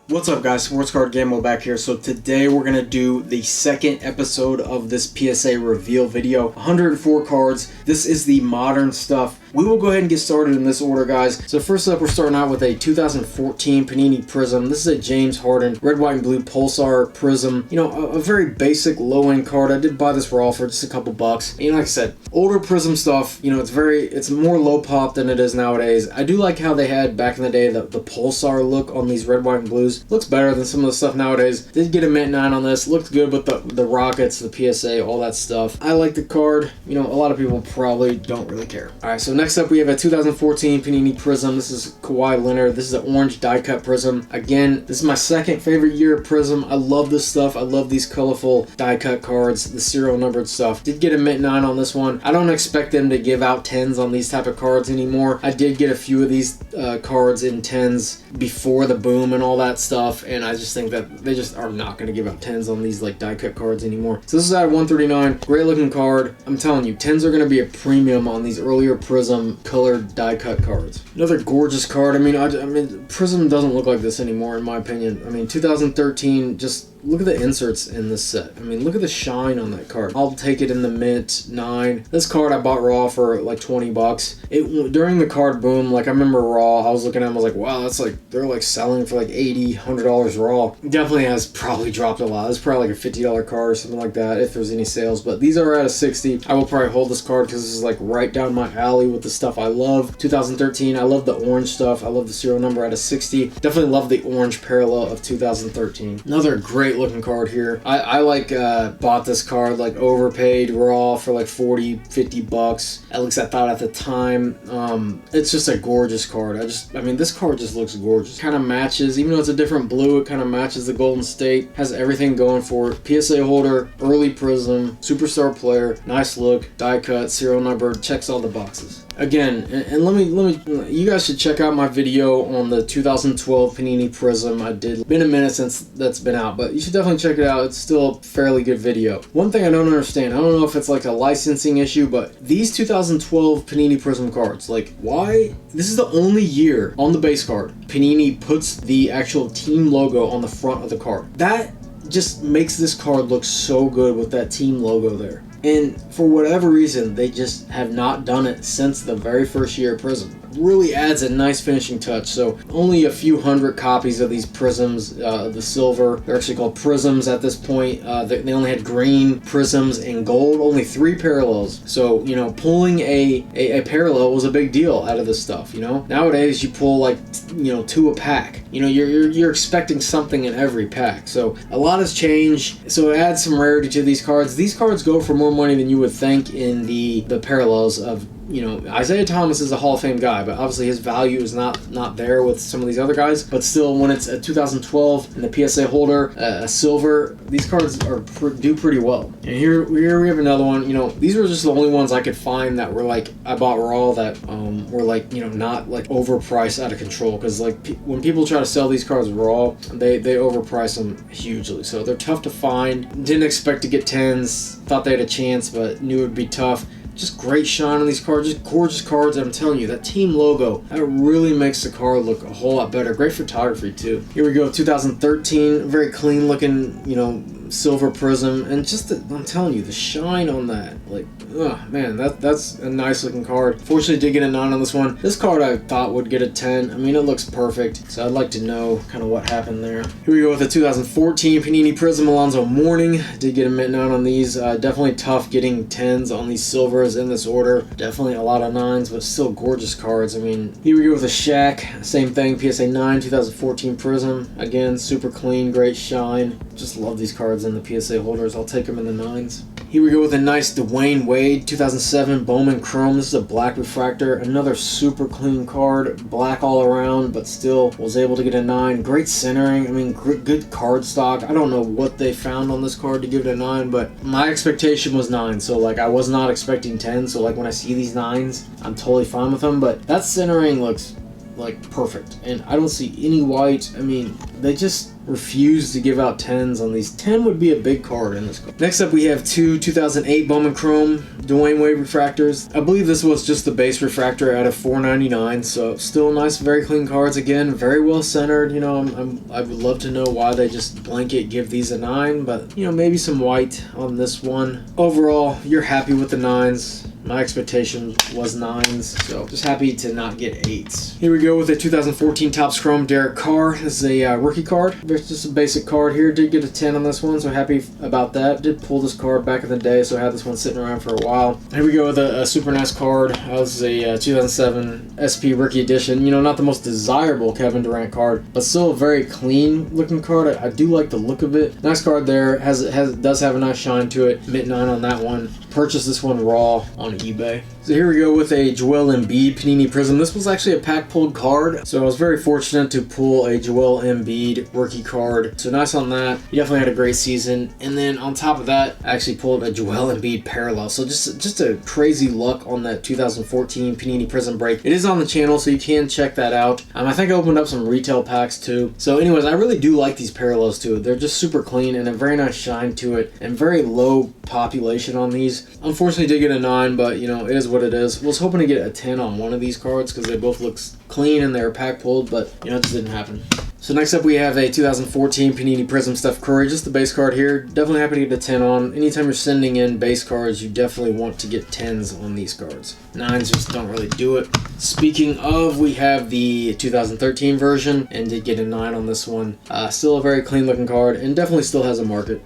What's up guys, Sports Card Gamble back here. So today we're going to do the second episode of this PSA reveal video. 104 cards. This is the modern stuff. We will go ahead and get started in this order, guys. So first up, we're starting out with a 2014 Panini Prizm. This is a James Harden red, white, and blue Pulsar Prizm. You know, a very basic low-end card. I did buy this raw for just a couple bucks. You know, like I said, older Prizm stuff, you know, it's more low pop than it is nowadays. I do like how they had back in the day the Pulsar look on these red, white, and blues. Looks better than some of the stuff nowadays. Did get a mint 9 on this. Looked good with the Rockets, the PSA, all that stuff. I like the card. You know, a lot of people probably don't really care. Alright, so next up we have a 2014 Panini Prizm. This is Kawhi Leonard. This is an orange die cut Prizm. Again, this is my second favorite year of Prizm. I love this stuff. I love these colorful die cut cards, the serial numbered stuff. Did get a mint 9 on this one. I don't expect them to give out 10s on these type of cards anymore. I did get a few of these cards in 10s before the boom and all that stuff, and I just think that they just are not going to give out 10s on these like die cut cards anymore. So this is at 139. Great looking card. I'm telling you, 10s are going to be a premium on these earlier Prizm colored die cut cards. Another gorgeous card. I mean, Prizm doesn't look like this anymore in my opinion. I mean, 2013, just look at the inserts in this set. I mean, look at the shine on that card. I'll take it in the mint 9. This card I bought raw for like 20 bucks. During the card boom, like I remember raw, I was looking at them, I was like, wow, that's like, they're like selling for like $80, $100 raw. Definitely has probably dropped a lot. It's probably like a $50 card or something like that if there's any sales, but these are at a 60. I will probably hold this card because this is like right down my alley with the stuff I love. 2013, I love the orange stuff. I love the serial number at a 60. Definitely love the orange parallel of 2013. Another great looking card here. I bought this card like overpaid raw for like 40, 50 bucks. At least I thought at the time. It's just a gorgeous card. I mean, this card just looks gorgeous. Kind of matches, even though it's a different blue, it kind of matches the Golden State. Has everything going for it. PSA holder, early Prizm, superstar player, nice look, die cut, serial number, checks all the boxes. Again, and let me, you guys should check out my video on the 2012 Panini Prizm. I did. Been a minute since that's been out, but you should definitely check it out. It's still a fairly good video. One thing I don't understand, I don't know if it's like a licensing issue, but these 2012 Panini Prizm cards, like why? This is the only year on the base card Panini puts the actual team logo on the front of the card. That just makes this card look so good with that team logo there. And for whatever reason, they just have not done it since the very first year of Prizm. Really adds a nice finishing touch. So only a few hundred copies of these Prizms, the silver. They're actually called Prizms at this point. They only had green, Prizms, and gold. Only 3 parallels. So, you know, pulling a parallel was a big deal out of this stuff, you know? Nowadays, you pull like, you know, 2 a pack. You know, you're expecting something in every pack. So a lot has changed. So it adds some rarity to these cards. These cards go for more money than you would think in the parallels of, you know, Isaiah Thomas is a Hall of Fame guy, but obviously his value is not there with some of these other guys. But still, when it's a 2012 and the PSA holder, a silver, these cards do pretty well. And here we have another one. You know, these were just the only ones I could find that were like I bought raw that were like, you know, not like overpriced out of control. Because like when people try to sell these cards raw, they overprice them hugely. So they're tough to find. Didn't expect to get 10s. Thought they had a chance, but knew it would be tough. Just great shine on these cards, just gorgeous cards. I'm telling you, that team logo, that really makes the card look a whole lot better. Great photography too. Here we go, 2013, very clean looking, you know, silver Prizm, and just I'm telling you, the shine on that, like, oh man, that's a nice looking card. Fortunately, did get a 9 on this one. This card I thought would get a 10. I mean, it looks perfect, so I'd like to know kind of what happened there. Here we go with the 2014 Panini Prizm Alonzo Mourning. Did get a mint 9 on these. Definitely tough getting 10s on these silvers in this order. Definitely a lot of 9s, but still gorgeous cards. I mean, here we go with a Shaq. Same thing, PSA 9, 2014 Prizm. Again, super clean, great shine. Just love these cards in the PSA holders. I'll take them in the 9s. Here we go with a nice Dwayne Wade 2007 Bowman Chrome. This is a black refractor. Another super clean card. Black all around, but still was able to get a 9. Great centering. I mean, good card stock. I don't know what they found on this card to give it a 9, but my expectation was 9. So, like, I was not expecting 10. So, like, when I see these 9s, I'm totally fine with them. But that centering looks, like, perfect. And I don't see any white. I mean, they just refuse to give out 10s on these. 10 would be a big card in this card. Next up, we have two 2008 Bowman Chrome Dwayne Wade refractors. I believe this was just the base refractor out of $4.99, so still nice, very clean cards. Again, very well centered. You know, I would love to know why they just blanket give these a 9, but you know, maybe some white on this one. Overall, you're happy with the 9s. My expectation was 9s, so just happy to not get 8s. Here we go with a 2014 Topps Chrome Derek Carr. This is a rookie card. It's just a basic card here. Did get a 10 on this one, so happy about that. Did pull this card back in the day, so I had this one sitting around for a while. Here we go with a super nice card. This is a 2007 SP Rookie Edition. You know, not the most desirable Kevin Durant card, but still a very clean looking card. I do like the look of it. Nice card there. Does have a nice shine to it. Mint 9 on that one. Purchased this one raw on eBay. So here we go with a Joel Embiid Panini Prizm. This was actually a pack pulled card, so I was very fortunate to pull a Joel Embiid rookie card. So nice on that. He definitely had a great season. And then on top of that, I actually pulled a Joel Embiid parallel. So just a crazy luck on that 2014 Panini Prizm break. It is on the channel, so you can check that out. I think I opened up some retail packs too. So anyways, I really do like these parallels too. They're just super clean and a very nice shine to it, and very low population on these. Unfortunately, did get a 9, but you know, it is what it is. Was hoping to get a 10 on one of these cards because they both look clean and they're pack pulled, but you know, it just didn't happen. So next up, we have a 2014 Panini Prizm Steph Curry, just the base card here. Definitely happy to get a 10 on. Anytime you're sending in base cards, you definitely want to get 10s on these cards. 9s just don't really do it. Speaking of, we have the 2013 version and did get a 9 on this one. Still a very clean looking card and definitely still has a market.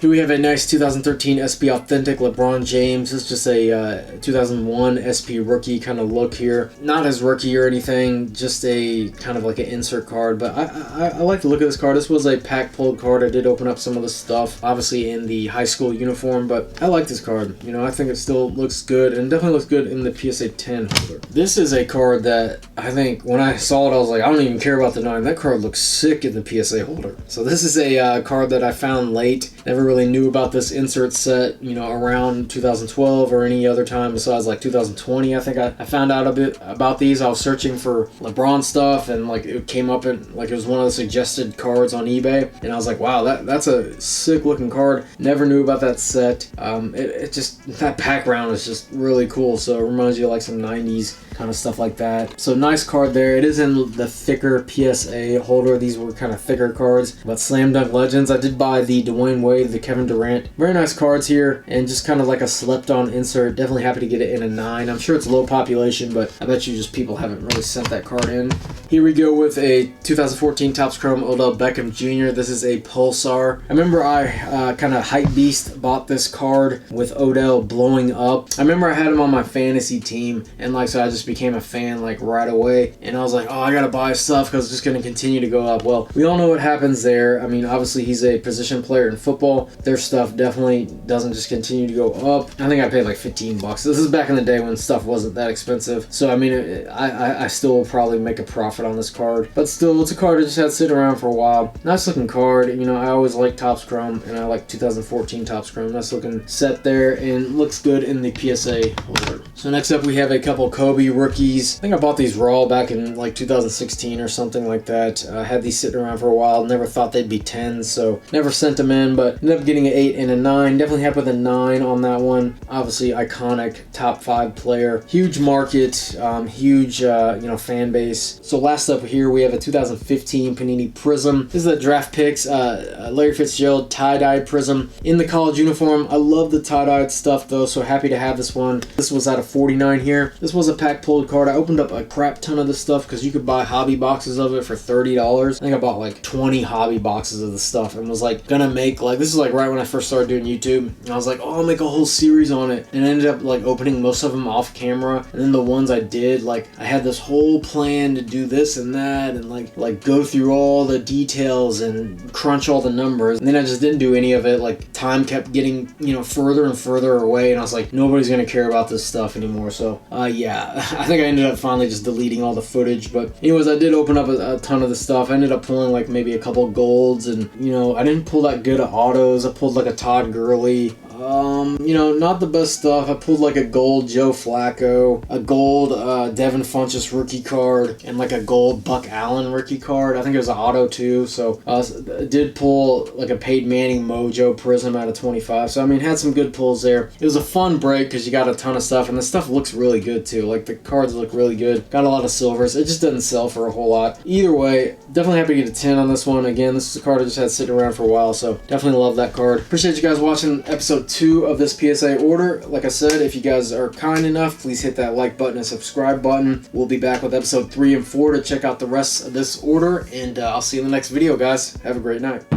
Here we have a nice 2013 SP Authentic LeBron James. This is just a 2001 SP rookie kind of look here. Not his rookie or anything, just a kind of like an insert card. But I like the look of this card. This was a pack pulled card. I did open up some of the stuff, obviously in the high school uniform, but I like this card. You know, I think it still looks good and definitely looks good in the PSA 10 holder. This is a card that I think when I saw it, I was like, I don't even care about the 9. That card looks sick in the PSA holder. So this is a card that I found late. Never really knew about this insert set, you know, around 2012 or any other time besides like 2020. I think I found out a bit about these. I was searching for LeBron stuff and like it came up and like it was one of the suggested cards on eBay, and I was like, wow, that's a sick looking card. Never knew about that set. It just, that background is just really cool, so it reminds you of like some 90s kind of stuff like that. So nice card there. It is in the thicker PSA holder. These were kind of thicker cards, but Slam Dunk Legends. I did buy the Dwayne Wade, the Kevin Durant. Very nice cards here, and just kind of like a slept on insert. Definitely happy to get it in a 9. I'm sure it's low population, but I bet you just people haven't really sent that card in. Here we go with a 2014 Topps Chrome Odell Beckham Jr. This is a Pulsar. I remember I kind of hype beast bought this card with Odell blowing up. I remember I had him on my fantasy team, and like, so I just became a fan like right away, and I was like, oh, I gotta buy stuff because it's just going to continue to go up. Well, we all know what happens there. I mean, obviously he's a position player in football. Their stuff definitely doesn't just continue to go up. I think I paid like $15. This is back in the day when stuff wasn't that expensive, so I mean, I still will probably make a profit on this card, but still, it's a card I just had to sit around for a while. Nice looking card. You know, I always like Topps Chrome, and I like 2014 Topps Chrome. Nice looking set there, and looks good in the PSA holder. So next up, we have a couple Kobe rookies. I think I bought these raw back in like 2016 or something like that. I had these sitting around for a while. Never thought they'd be 10s, so never sent them in, but ended up getting an 8 and a 9. Definitely happy with a 9 on that one. Obviously iconic top 5 player. Huge market, huge you know, fan base. So last up here, we have a 2015 Panini Prizm. This is the draft picks, Larry Fitzgerald tie-dye Prizm in the college uniform. I love the tie-dyed stuff though, so happy to have this one. This was out of 49 here. This was a pack pulled card. I opened up a crap ton of this stuff because you could buy hobby boxes of it for $30. I think I bought like 20 hobby boxes of the stuff and was like gonna make like, this is like right when I first started doing YouTube, and I was like, oh, I'll make a whole series on it, and I ended up like opening most of them off camera, and then the ones I did, like I had this whole plan to do this and that, and like go through all the details and crunch all the numbers, and then I just didn't do any of it. Like time kept getting, you know, further and further away, and I was like, nobody's gonna care about this stuff anymore. So yeah, I think I ended up finally just deleting all the footage. But anyways, I did open up a ton of the stuff. I ended up pulling like maybe a couple golds, and you know, I didn't pull that good of autos. I pulled like a Todd Gurley, You know, not the best stuff. I pulled like a gold Joe Flacco, a gold Devin Funchess rookie card, and like a gold Buck Allen rookie card. I think it was an auto too. So I did pull like a Peyton Manning Mojo Prizm out of 25. So I mean, had some good pulls there. It was a fun break because you got a ton of stuff, and the stuff looks really good too. Like the cards look really good. Got a lot of silvers. It just doesn't sell for a whole lot. Either way, definitely happy to get a 10 on this one. Again, this is a card I just had sitting around for a while, so definitely love that card. Appreciate you guys watching episode 2 of this PSA order. Like I said, if you guys are kind enough, please hit that like button and subscribe button. We'll be back with episode 3 and 4 to check out the rest of this order, and I'll see you in the next video, guys. Have a great night.